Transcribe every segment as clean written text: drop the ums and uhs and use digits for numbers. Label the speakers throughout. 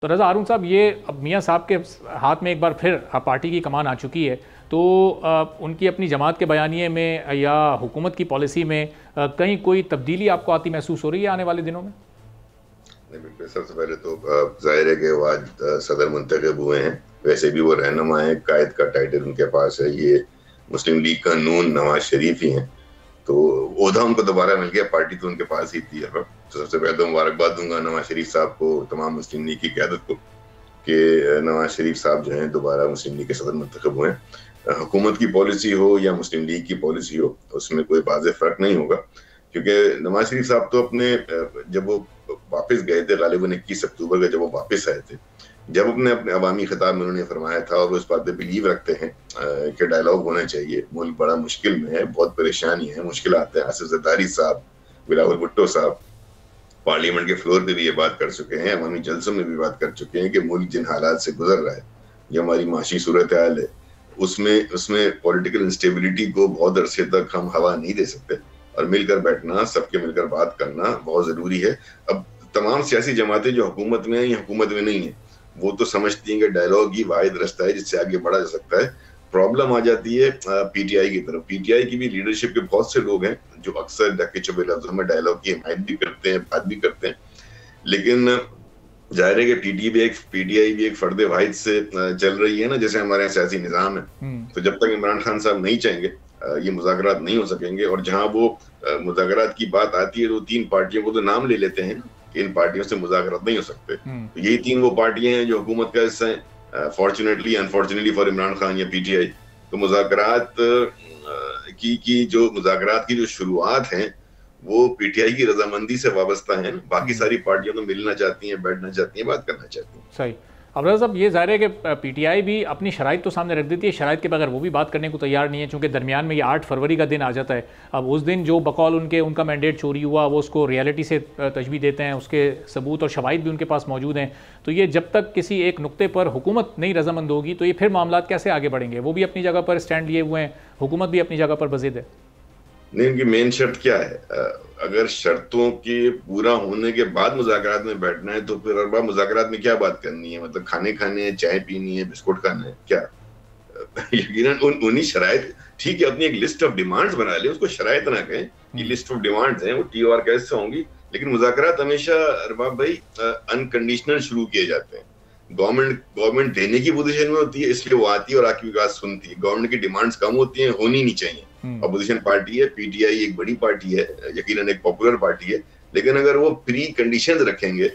Speaker 1: तो रज़ा हारून साहब, ये अब मियाँ साहब के हाथ में एक बार फिर पार्टी की कमान आ चुकी है, तो उनकी अपनी जमात के बयानिए में या हुकूमत की पॉलिसी में कहीं कोई तब्दीली आपको आती महसूस हो रही है आने वाले दिनों में?
Speaker 2: नहीं, बिल्कुल। सबसे पहले तो जाहिर है कि वो आज सदर मुंतखब हुए हैं। वैसे भी वो रहनुमा है, कायद का टाइटल उनके पास है। ये मुस्लिम लीग का नून नवाज शरीफ ही हैं, तो ओहदा उनको दोबारा मिल गया। पार्टी तो उनके पास ही थी। तो सबसे पहले तो मुबारकबाद दूंगा नवाज शरीफ साहब को, तमाम मुस्लिम लीग की क़यादत को, कि नवाज शरीफ साहब जो हैं दोबारा मुस्लिम लीग के सदर मुंतखब हुए हैं। हुकूमत की पॉलिसी हो या मुस्लिम लीग की पॉलिसी हो, उसमें कोई वाज़ेह फर्क नहीं होगा, क्योंकि नवाज शरीफ साहब तो अपने जब वो वापस गए थे, गालिबन 21 अक्टूबर का जब वो वापस आए थे, जब अपने अवामी खिताब में उन्होंने फरमाया था और उस बात पे बिलीव रखते हैं कि डायलॉग होना चाहिए। मुल्क बड़ा मुश्किल में है, बहुत परेशानी है, मुश्किल आते हैं। आसिफ जरदारी साहब, बिलावल भुट्टो साहब पार्लियामेंट के फ्लोर पे भी ये बात कर चुके हैं, अवामी जलसों में भी बात कर चुके हैं कि मुल्क जिन हालात से गुजर रहा है, जो हमारी माशी सूरत हाल है, उसमें पॉलिटिकल इंस्टेबिलिटी को बहुत अरसे तक हम हवा नहीं दे सकते, और मिलकर बैठना, सबके मिलकर बात करना बहुत जरूरी है। अब तमाम सियासी जमातें जो हुकूमत में है या हुकूमत में नहीं है, वो तो समझती हैं कि डायलॉग ही वाहिद रास्ता है जिससे आगे बढ़ा जा सकता है। प्रॉब्लम आ जाती है पीटीआई की तरफ। पीटीआई की भी लीडरशिप के बहुत से लोग हैं जो अक्सर ढके छुपे लफ्जों में डायलॉग की हिमायत भी करते हैं, बात भी करते हैं, लेकिन जाहिर है कि पीटीआई भी एक फर्द वाहिद से चल रही है ना, जैसे हमारे यहाँ सियासी निजाम है। तो जब तक इमरान खान साहब नहीं चाहेंगे, ये मुज़ाकरात नहीं हो सकेंगे। और जहां वो मुज़ाकरात की बात आती है तो 3 पार्टियों को तो नाम ले लेते हैं कि इन पार्टियों से मुज़ाकरात नहीं हो सकते। तो यही 3 वो पार्टियां हैं जो हुकूमत का हिस्सा है। Fortunately unfortunately for Imran Khan या पीटीआई, तो मुज़ाकरात की जो शुरुआत है वो पीटीआई की रजामंदी से वाबस्ता है। बाकी सारी पार्टियां तो मिलना चाहती हैं, बैठना चाहती हैं, बात करना चाहती हैं।
Speaker 1: सही। अब रज़ा साहब, ये ज़ाहिर है कि पीटीआई भी अपनी शराइत तो सामने रख देती है, शराइत के बगैर वो भी बात करने को तैयार नहीं है, क्योंकि दरमियान में ये 8 फरवरी का दिन आ जाता है। अब उस दिन जो बकौल उनका मैंडेट चोरी हुआ, वो उसको रियलिटी से तशबीह देते हैं, उसके सबूत और शवाहिद भी उनके पास मौजूद हैं। तो ये जब तक किसी एक नुक्ते पर हुकूमत नहीं रजामंद होगी, तो ये फिर मामला कैसे आगे बढ़ेंगे? वो भी अपनी जगह पर स्टैंड लिए हुए हैं, हुकूमत भी अपनी जगह पर बज़िद है।
Speaker 2: नहीं, उनकी मेन शर्त क्या है? अगर शर्तों के पूरा होने के बाद मुज़ाकरात में बैठना है, तो फिर अरबा मुज़ाकरात में क्या बात करनी है? मतलब खाने है, चाय पीनी है, बिस्कुट खाना है, क्या? यकीनन उन्हीं शराइत, ठीक है, अपनी एक लिस्ट ऑफ डिमांड्स बना ले, उसको शराइत ना कहें। ये लिस्ट ऑफ डिमांड्स हैं, वो TOR कैसे होंगी, लेकिन मुज़ाकरात हमेशा अरबाब भाई अनकंडीशनल शुरू किए जाते हैं। गवर्नमेंट देने की पोजीशन में होती है, इसलिए वो आती है और आपकी बात सुनती है। गवर्नमेंट की डिमांड्स कम होती हैं, होनी नहीं चाहिए। अपोजिशन पार्टी है, पीटीआई एक बड़ी पार्टी है, यकीनन एक पॉपुलर पार्टी है, लेकिन अगर वो प्री कंडीशंस रखेंगे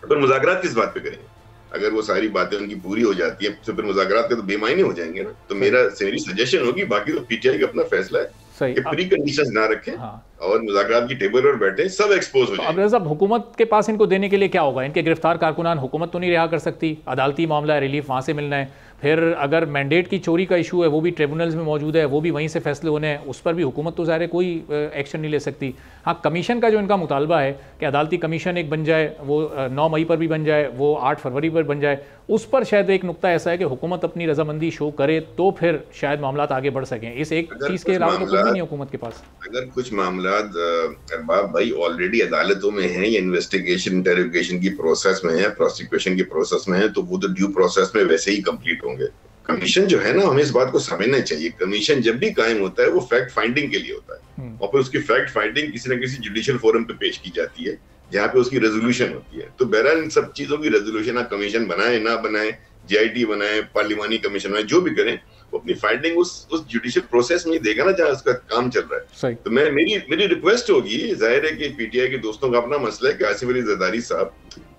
Speaker 2: तो मुज़ाकरात किस बात पे करेंगे? अगर वो सारी बातें उनकी पूरी हो जाती है तो फिर मुज़ाकरात के तो बेमायने हो जाएंगे ना। तो मेरी सजेशन होगी, बाकी तो पीटीआई का अपना फैसला है कि प्री कंडीशंस ना रखें। और मुज़ाकरात की टेबल पर बैठे, सब एक्सपोज हो जाए।
Speaker 1: अब रज़ा, हुकूमत के पास इनको देने के लिए क्या होगा? इनके गिरफ्तार कारकुनान हुकूमत तो नहीं रिहा कर सकती, अदालती मामला है, रिलीफ वहाँ से मिलना है। फिर अगर मैंडेट की चोरी का इशू है, वो भी ट्रिब्यूनल्स में मौजूद है, वो भी वहीं से फैसले होने हैं, उस पर भी हुकूमत तो ज़ाहिर है कोई एक्शन नहीं ले सकती। हाँ, कमीशन का जो इनका मुतालबा है कि अदालती कमीशन एक बन जाए, वो 9 मई पर भी बन जाए, वो 8 फरवरी पर बन जाए, उस पर शायद एक नुक्ता ऐसा है कि हुकूमत अपनी रजामंदी शो करे तो फिर शायद मामला आगे बढ़ सकें। इस एक चीज़ के अलावा तो कुछ भी नहीं हुकूमत के पास।
Speaker 2: अगर कुछ मामला अरबाब भाई ऑलरेडी अदालतों में है या इन्वेस्टिगेशन इंटेरोगेशन की प्रोसेस में है, प्रोसिक्यूशन की प्रोसेस में है, तो वो तो ड्यू प्रोसेस में वैसे ही कंप्लीट होंगे। कमीशन जो है ना, हमें इस बात को समझना चाहिए, कमीशन जब भी कायम होता है वो फैक्ट फाइंडिंग के लिए होता है, और फिर उसकी फैक्ट फाइंडिंग किसी न किसी जुडिशियल फोरम पे पेश की जाती है, जहाँ पे उसकी रेजोल्यूशन होती है। तो बहरहाल इन सब चीजों की रेजोल्यूशन, आप कमीशन बनाए ना बनाए, JIT बनाए, पार्लिमानी कमीशन बनाए, जो भी करें, वो अपनी फाइंडिंग उस जुडिशियल प्रोसेस में ही देगा ना जहाँ उसका काम चल रहा है। तो मेरी रिक्वेस्ट होगी, जाहिर है कि पीटीआई के दोस्तों का अपना मसला है कि आसिफ अली जरदारी साहब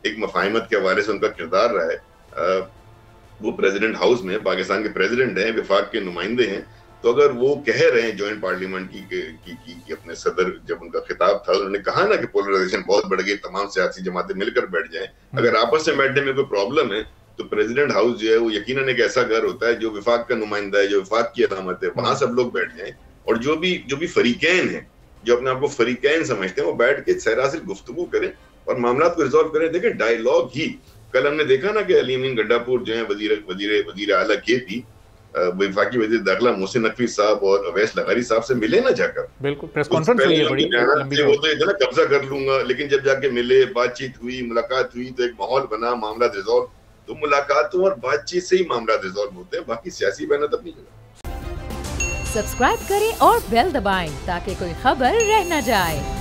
Speaker 2: एक मफाहिमत के हवाले से उनका किरदार रहा है। वो प्रेसिडेंट हाउस में पाकिस्तान के प्रेसिडेंट हैं, विफाक के नुमाइंदे हैं। तो अगर वो कह रहे हैं ज्वाइंट पार्लियामेंट की अपने सदर, जब उनका खिताब था, उन्होंने कहा ना कि पोलराइजेशन बहुत बढ़ गई, तमाम सियासी जमातें मिलकर बैठ जाएं। अगर आपस में बैठने में कोई प्रॉब्लम है, तो प्रेसिडेंट हाउस जो है वो यकीनन एक ऐसा घर होता है जो विफाक का नुमाइंदा है, जो विफाक की अलामत है, वहां सब लोग बैठ जाएं। और जो भी फरीकैन है, जो अपने आप को फरीकैन समझते हैं, वो बैठ के सरासिर गुफ्तगू करें और मामला को रिजॉल्व करें। देखें, डायलॉग ही, कल हमने देखा ना कि अली अमीन गड्डापुर जो है वजीर आला KP, वफाकी वज़ीर दाखिला मोहसिन नकवी साहब और अवैस लगारी साहब से मिले ना जाकर।
Speaker 1: बिल्कुल, प्रेस कॉन्फ्रेंस हुई है बड़ी लंबी।
Speaker 2: वो तो इतना कब्जा कर लूंगा, लेकिन जब जाके मिले, बातचीत हुई, मुलाकात हुई, तो एक माहौल बना, मामला रिजॉल्व। तो मुलाकातों और बातचीत से ही मामला रिजॉल्व होते हैं, बाकी सियासी बयान अपनी जगह।
Speaker 3: सब्सक्राइब करें और बेल दबाएं ताकि कोई खबर रह न जाए।